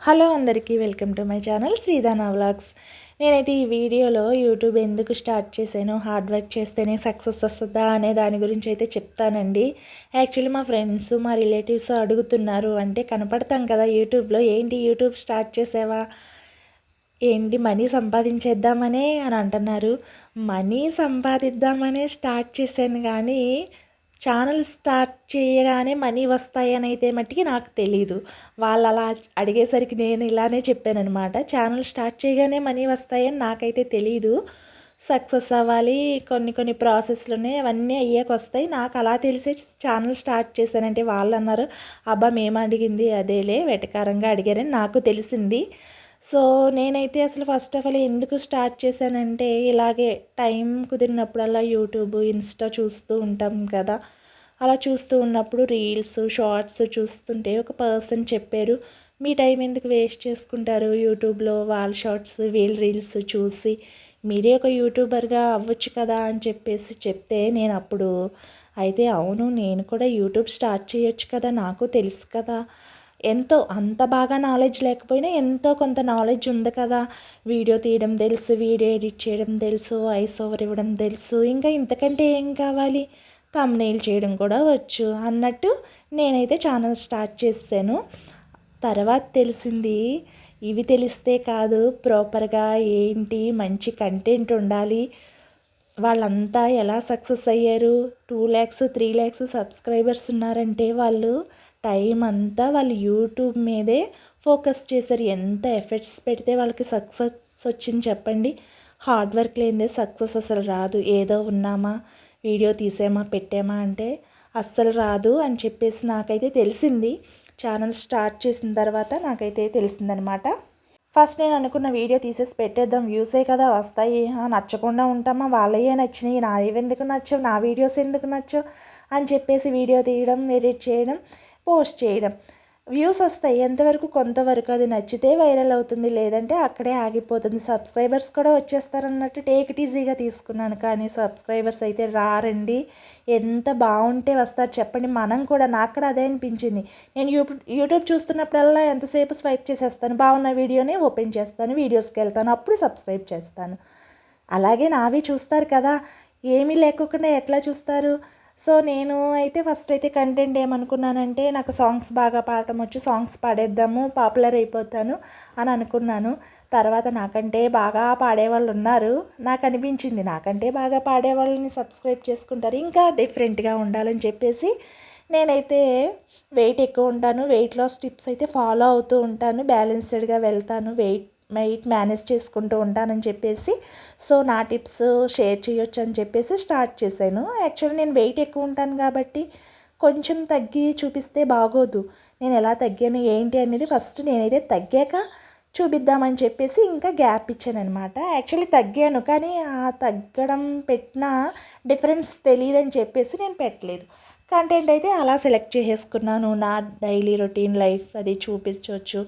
Hello అందరికీ welcome to my channel Sridana vlogs. నేనైతే ఈ వీడియోలో యూట్యూబ్ ఎందుకు స్టార్ట్ చేశాను, హార్డ్ వర్క్ చేస్తేనే సక్సెస్ వస్తుందా అనే దాని గురించి అయితే చెప్తానండి. యాక్చువల్లీ మా ఫ్రెండ్స్, మా రిలేటివ్స్ అడుగుతున్నారు. అంటే కనపడతాం కదా యూట్యూబ్లో, ఏంటి యూట్యూబ్ స్టార్ట్ చేసావా, ఏంటి మనీ సంపాదించేద్దామనే అని అంటున్నారు. మనీ సంపాదిద్దామనే స్టార్ట్ చేశాను కానీ ఛానల్ స్టార్ట్ చేయగానే మనీ వస్తాయని అయితే మట్టికి నాకు తెలీదు. వాళ్ళు అలా అడిగేసరికి నేను ఇలానే చెప్పాననమాట. ఛానల్ స్టార్ట్ చేయగానే మనీ వస్తాయని నాకైతే తెలీదు. సక్సెస్ అవ్వాలి, కొన్ని కొన్ని ప్రాసెస్లునే అవన్నీ అయ్యాక వస్తాయి. నాకు అలా తెలిసే ఛానల్ స్టార్ట్ చేశానంటే వాళ్ళు అన్నారు, అబ్బా మేము అడిగింది అదేలే, వెటకారంగా అడిగారని నాకు తెలిసింది. సో నేనైతే అసలు ఫస్ట్ ఆఫ్ ఆల్ ఎందుకు స్టార్ట్ చేశానంటే, ఇలాగే టైం కుదిరినప్పుడల్లా యూట్యూబ్, ఇన్స్టా చూస్తూ ఉంటాం కదా. అలా చూస్తూ ఉన్నప్పుడు రీల్స్, షార్ట్స్ చూస్తుంటే ఒక పర్సన్ చెప్పారు, మీ టైం ఎందుకు వేస్ట్ చేసుకుంటారు యూట్యూబ్లో వాళ్ళ షార్ట్స్, వీళ్ళ రీల్స్ చూసి, మీరే ఒక యూట్యూబర్గా అవ్వచ్చు కదా అని చెప్పేసి చెప్తే, నేను అప్పుడు అయితే అవును, నేను కూడా యూట్యూబ్ స్టార్ట్ చేయొచ్చు కదా, నాకు తెలుసు కదా, ఎంతో అంత బాగా నాలెడ్జ్ లేకపోయినా ఎంతో కొంత నాలెడ్జ్ ఉంది కదా, వీడియో తీయడం తెలుసు, వీడియో ఎడిట్ చేయడం తెలుసు, వాయిస్ ఓవర్ ఇవ్వడం తెలుసు, ఇంకా ఇంతకంటే ఏం కావాలి, థంబ్నెయిల్ చేయడం కూడా వచ్చు అన్నట్టు నేనైతే ఛానల్ స్టార్ట్ చేశాను. తర్వాత తెలిసింది, ఇవి తెలిస్తే కాదు, ప్రాపర్గా ఏంటి మంచి కంటెంట్ ఉండాలి. వాళ్ళంతా ఎలా సక్సెస్ అయ్యారు, 2 lakhs 3 lakhs సబ్స్క్రైబర్స్ ఉన్నారంటే వాళ్ళు టైం అంతా వాళ్ళు యూట్యూబ్ మీదే ఫోకస్ చేశారు. ఎంత ఎఫర్ట్స్ పెడితే వాళ్ళకి సక్సెస్ వచ్చింది చెప్పండి. హార్డ్ వర్క్ లేనిదే సక్సెస్ అసలు రాదు. ఏదో ఉన్నామా, వీడియో తీసామా, పెట్టామా అంటే అస్సలు రాదు అని చెప్పేసి నాకైతే తెలిసింది. ఛానల్ స్టార్ట్ చేసిన తర్వాత నాకైతే తెలిసిందనమాట. ఫస్ట్ నేను అనుకున్న వీడియో తీసేసి పెట్టేద్దాం, వ్యూసే కదా వస్తాయి, నచ్చకుండా ఉంటామా, వాళ్ళయే నచ్చినాయి, నావి ఎందుకు నచ్చవు, నా వీడియోస్ ఎందుకు నచ్చవు అని చెప్పేసి వీడియో తీయడం, ఎడిట్ చేయడం, పోస్ట్ చేయడం. వ్యూస్ వస్తాయి ఎంతవరకు, కొంతవరకు. అది నచ్చితే వైరల్ అవుతుంది, లేదంటే అక్కడే ఆగిపోతుంది. సబ్స్క్రైబర్స్ కూడా వచ్చేస్తారన్నట్టు టేక్ ఇట్ ఈజీగా తీసుకున్నాను. కానీ సబ్స్క్రైబర్స్ అయితే రారండి. ఎంత బాగుంటే వస్తారు చెప్పండి. మనం కూడా, నాకు కూడా అదే అనిపించింది. నేను యూట్యూబ్ చూస్తున్నప్పుడల్లా ఎంతసేపు స్వైప్ చేసేస్తాను, బాగున్న వీడియోనే ఓపెన్ చేస్తాను, వీడియోస్కి వెళ్తాను, అప్పుడు సబ్స్క్రైబ్ చేస్తాను. అలాగే నావి చూస్తారు కదా, ఏమీ లేకుండా ఎట్లా చూస్తారు. సో నేను అయితే ఫస్ట్ అయితే కంటెంట్ ఏమనుకున్నానంటే, నాకు సాంగ్స్ బాగా పాడటం వచ్చు, సాంగ్స్ పాడేద్దాము, పాపులర్ అయిపోతాను అని అనుకున్నాను. తర్వాత నాకంటే బాగా పాడేవాళ్ళు ఉన్నారు. నాకు అనిపించింది, నాకంటే బాగా పాడేవాళ్ళని సబ్స్క్రైబ్ చేసుకుంటారు, ఇంకా డిఫరెంట్గా ఉండాలని చెప్పేసి నేనైతే వెయిట్ ఎక్కువ ఉంటాను, వెయిట్ లాస్ టిప్స్ అయితే ఫాలో అవుతూ ఉంటాను, బ్యాలెన్స్డ్గా వెళ్తాను, వెయిట్ మేనేజ్ చేసుకుంటూ ఉంటానని చెప్పేసి, సో నా టిప్స్ షేర్ చేయొచ్చు అని చెప్పేసి స్టార్ట్ చేశాను. యాక్చువల్లీ నేను వెయిట్ ఎక్కువ ఉంటాను కాబట్టి కొంచెం తగ్గి చూపిస్తే బాగోదు. నేను ఎలా తగ్గాను ఏంటి అనేది ఫస్ట్ నేనైతే తగ్గాక చూపిద్దామని చెప్పేసి ఇంకా గ్యాప్ ఇచ్చాను అనమాట. యాక్చువల్లీ తగ్గాను, కానీ ఆ తగ్గడం పెట్టిన డిఫరెన్స్ తెలియదని చెప్పేసి నేను పెట్టలేదు. కంటెంట్ అయితే అలా సెలెక్ట్ చేసేసుకున్నాను. నా డైలీ రొటీన్ లైఫ్ అది చూపించవచ్చు,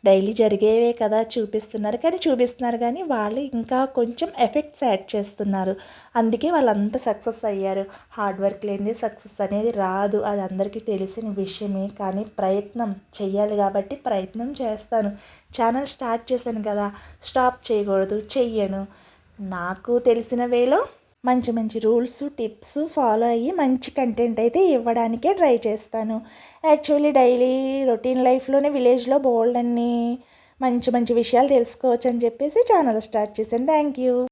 డైలీ జరిగేవే కదా చూపిస్తున్నారు కానీ వాళ్ళు ఇంకా కొంచెం ఎఫెక్ట్స్ యాడ్ చేస్తున్నారు. అందుకే వాళ్ళంతా సక్సెస్ అయ్యారు. హార్డ్ వర్క్ లేనిదే సక్సెస్ అనేది రాదు, అది అందరికీ తెలిసిన విషయమే. కానీ ప్రయత్నం చెయ్యాలి కాబట్టి ప్రయత్నం చేస్తాను. ఛానల్ స్టార్ట్ చేశాను కదా, స్టాప్ చేయకూడదు, చెయ్యను. నాకు తెలిసిన వేలో మంచి మంచి రూల్స్, టిప్స్ ఫాలో అయ్యి మంచి కంటెంట్ అయితే ఇవ్వడానికే ట్రై చేస్తాను. యాక్చువల్లీ డైలీ రొటీన్ లైఫ్లోనే విలేజ్లో బోల్డ్ అన్ని మంచి మంచి విషయాలు తెలుసుకోవచ్చు అని చెప్పేసి ఛానల్ స్టార్ట్ చేశాను. Thank you.